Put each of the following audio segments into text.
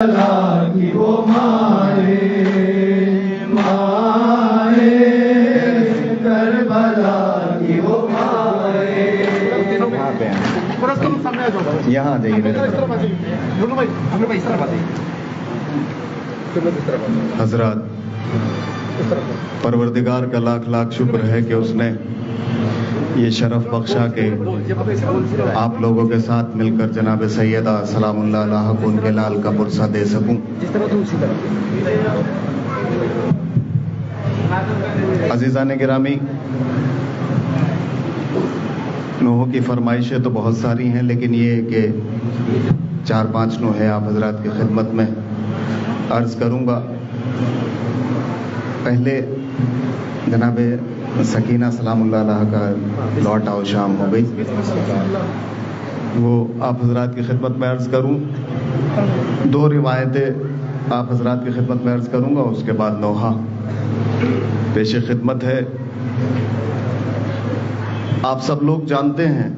کی وہ مائے مائے کربلا کی وہ مائے. یہاں آ جائیے حضرات. پروردگار کا لاکھ لاکھ شکر ہے کہ اس نے یہ شرف بخشا کہ آپ لوگوں کے ساتھ مل کر جناب سیدہ سلام اللہ علیہ کو ان کے لال کا پرسہ دے سکوں. عزیزان گرامی، نوحوں کی فرمائشیں تو بہت ساری ہیں، لیکن یہ کہ 4-5 نوحے آپ حضرات کی خدمت میں عرض کروں گا. پہلے جناب سکینہ سلام اللہ علیہ کا لوٹ آؤ شام ہو گئی، وہ آپ حضرات کی خدمت میں عرض کروں. 2 روایتیں آپ حضرات کی خدمت میں عرض کروں گا، اس کے بعد نوحہ پیش خدمت ہے. آپ سب لوگ جانتے ہیں،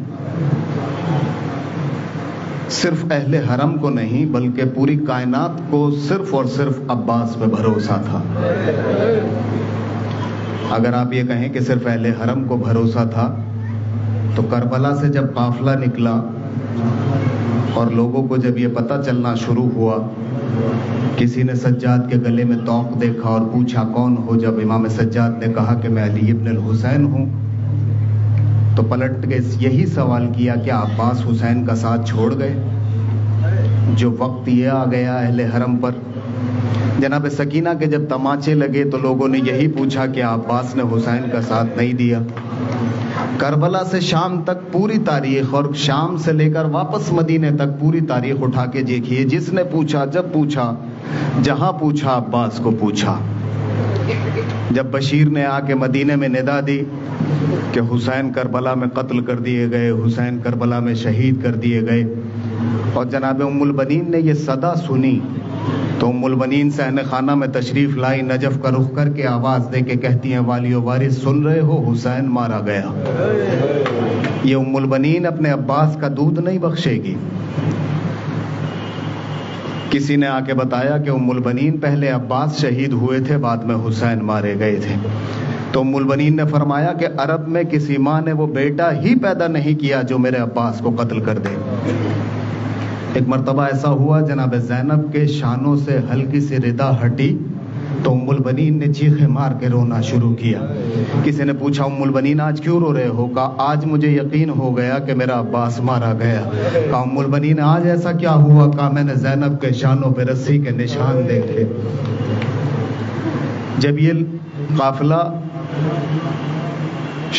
صرف اہل حرم کو نہیں بلکہ پوری کائنات کو صرف اور صرف عباس پہ بھروسہ تھا. اگر آپ یہ کہیں کہ صرف اہل حرم کو بھروسہ تھا تو کربلا سے جب قافلہ نکلا اور لوگوں کو جب یہ پتہ چلنا شروع ہوا، کسی نے سجاد کے گلے میں توق دیکھا اور پوچھا کون ہو. جب امام سجاد نے کہا کہ میں علی ابن الحسین ہوں، تو پلٹ کے یہی سوال کیا کہ عباس حسین کا ساتھ چھوڑ گئے. جو وقت یہ آ گیا اہل حرم پر، جناب سکینہ کے جب تماچے لگے تو لوگوں نے یہی پوچھا کہ عباس نے حسین کا ساتھ نہیں دیا. کربلا سے شام تک پوری تاریخ اور شام سے لے کر واپس مدینے تک پوری تاریخ اٹھا کے دیکھیے، جس نے پوچھا، جب پوچھا، جہاں پوچھا، عباس کو پوچھا. جب بشیر نے آ کے مدینے میں ندا دی کہ حسین کربلا میں قتل کر دیے گئے، حسین کربلا میں شہید کر دیے گئے، اور جناب ام البنین نے یہ صدا سنی تو ام البنین صحن خانہ میں تشریف لائی، نجف کا رخ کر کے آواز دے کے کہتی ہیں والی و وارث سن رہے ہو، حسین مارا گیا. یہ ام البنین اپنے عباس کا دودھ نہیں بخشے گی. کسی نے آ کے بتایا کہ ام البنین پہلے عباس شہید ہوئے تھے، بعد میں حسین مارے گئے تھے. تو ام البنین نے فرمایا کہ عرب میں کسی ماں نے وہ بیٹا ہی پیدا نہیں کیا جو میرے عباس کو قتل کر دے. ایک مرتبہ ایسا ہوا، جناب زینب کے شانوں سے ہلکی سی ردا ہٹی تو ام البنین نے چیخیں مار کے رونا شروع کیا. کسی نے پوچھا ام البنین آج کیوں رو رہے ہو؟ کہا آج مجھے یقین ہو گیا کہ میرا عباس مارا گیا. کہا ام البنین آج ایسا کیا ہوا؟ کہا میں نے زینب کے شانوں پہ رسی کے نشان دیکھے. جب یہ قافلہ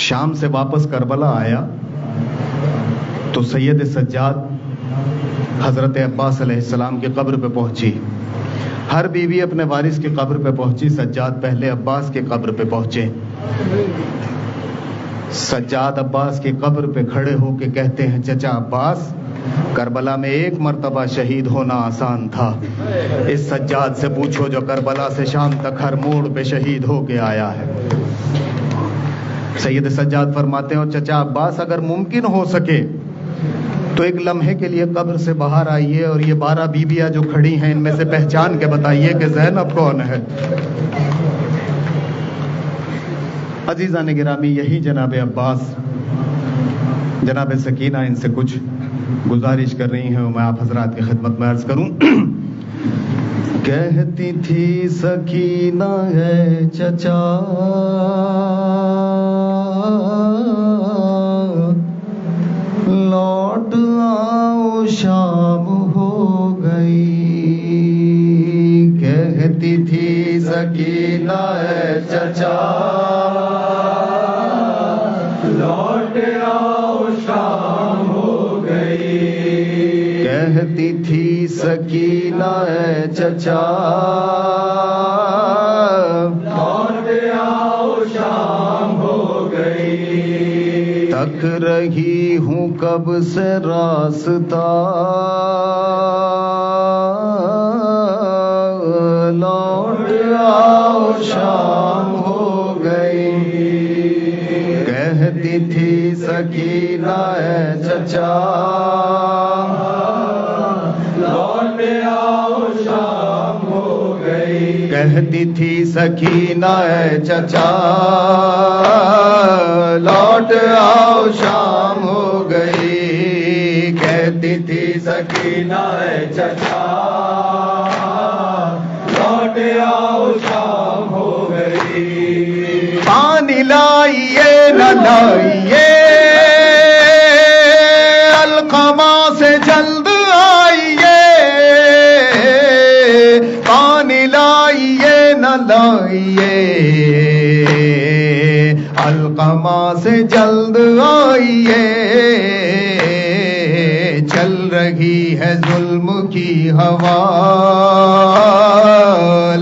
شام سے واپس کربلا آیا تو سید سجاد حضرت عباس علیہ السلام کی قبر پہ پہنچی. ہر بیوی اپنے وارث کی قبر پہ پہنچی، سجاد پہلے عباس کی قبر پہ پہنچے. سجاد عباس کی قبر پہ کھڑے ہو کے کہتے ہیں چچا عباس، کربلا میں ایک مرتبہ شہید ہونا آسان تھا، اس سجاد سے پوچھو جو کربلا سے شام تک ہر موڑ پہ شہید ہو کے آیا ہے. سید سجاد فرماتے ہیں اور چچا عباس اگر ممکن ہو سکے تو ایک لمحے کے لیے قبر سے باہر آئیے اور یہ 12 بیویاں جو کھڑی ہیں ان میں سے پہچان کے بتائیے کہ زینب کون ہے. عزیزان گرامی، یہی جناب عباس، جناب سکینہ ان سے کچھ گزارش کر رہی ہیں، میں آپ حضرات کی خدمت میں عرض کروں. کہتی تھی سکینہ ہے چچا لوٹ آؤ شام ہو گئی. کہتی تھی سکینہ ہے چچا لوٹ آؤ شام ہو گئی. کہتی تھی سکینہ ہے چچا لوٹ آؤ شام ہو گئی. تک رہی ہوں کب سے راستہ لوٹ آؤ شام ہو گئی. کہتی تھی سکینہ ہے چچا لوٹ آؤ شام کہتی تھی سکینہ اے چچا لوٹ آؤ شام ہو گئی، کہتی تھی سکینہ اے چچا لوٹ آؤ شام ہو گئی، پانی لائیے نہ لائیے القما سے جلد آئیے، پانی لائیے نہ لائیے القما سے جلد آئیے، چل رہی ہے ظلم کی ہوا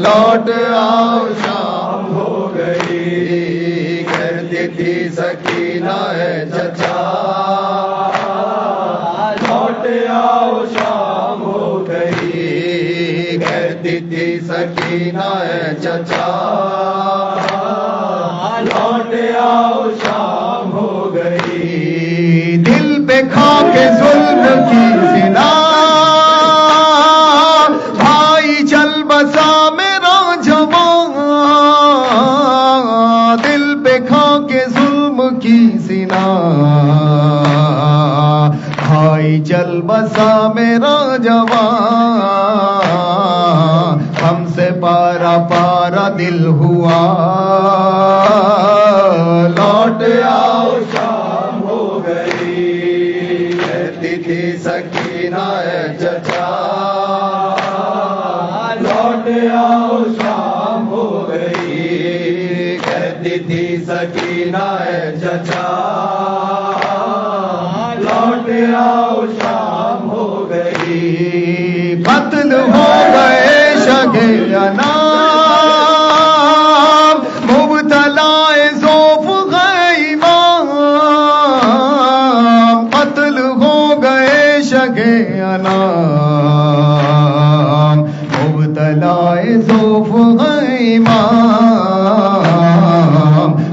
لوٹ آؤ شام ہو گئی، کہتی تھی سکینہ اے چچا لوٹ آؤ شام ہو گئی، کہتی تھی سکینہ اے چچا لوٹ آؤ شام ہو گئی، دل پہ کھا کے ظلم کی زنا بھائی چل بسا میرا جوان، دل پہ کھا کے ظلم کی زنا بھائی چل بسا میرا جوان، ہم سے پارا پارا دل ہوا لوٹ آؤ شام ہو گئی، کہتی تھی سکینہ اے چچا لوٹ آؤ شام ہو گئی، کہتی تھی سکینہ اے چچا لوٹ آؤ شام ہو گئی، قتل ہو گئے شگے انام مبتلا ذوف غیبان، قتل ہو گئے شگے انام مبتلا ذوف غیبان،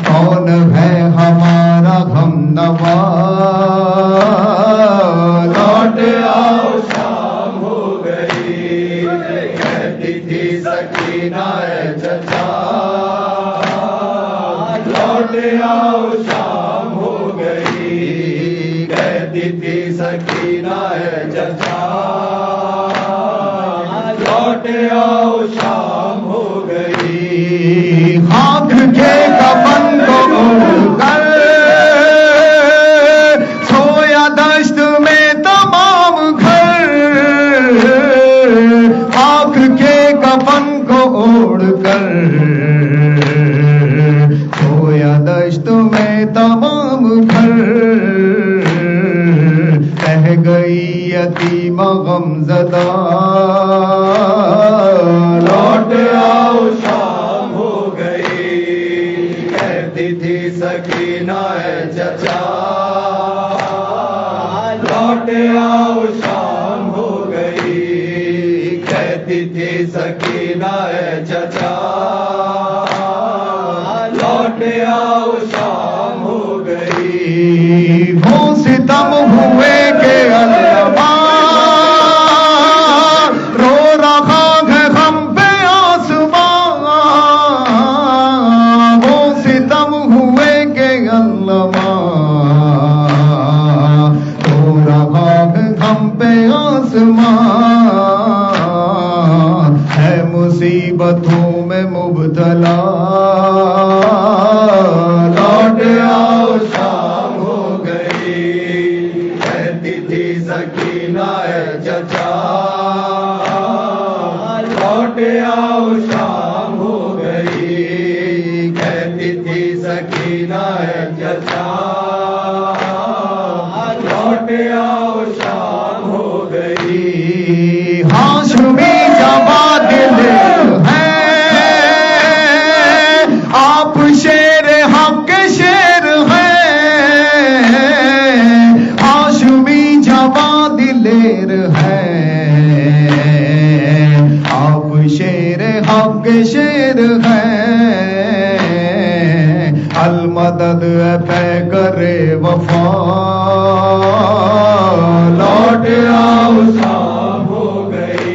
کون ہے ہمارا غم نوا لوٹ آؤ شام ہو گئی، کہتی تھی سکینہ اے چچا لوٹ آؤ شام ہو گئی، کہتی تھی سکینہ اے چچا لوٹ آؤ شام ہو گئی، خاک کے کفن کو اڑ کر سویا دشت میں تمام گھر، خاک کے کفن کو اڑ کر سویا دشت میں تمام گھر، رہ گئی یتیم غم زدہ لوٹ آؤ شام ہو گئی، کہتی تھی سکینہ اے چچا لوٹ آؤ شام ہو گئی، کہتی تھی سکینہ اے چچا لوٹ آؤ شام ہو گئی، وہ ستم ہوئے کہ علماء رو رہا ہے غم پہ آسمان، وہ ستم ہوئے کہ علماء رو رہا ہے غم پہ آسمان، ہے مصیبتوں میں مبتلا لوٹ آؤ شام ہو گئی، کہتی تھی سکینہ اے چچا لوٹ آؤ شام ہو گئی، کہتی تھی سکینہ اے چچا لوٹ آؤ شام ہو گئی، ہاشمی جواد دل ہے آپ شیر حق شیر ہے، ہاشمی جواد دلیر ہے آپ شیر حق شیر ہے، المدد پہ کرے وفا لوٹ آؤ شام ہو گئی،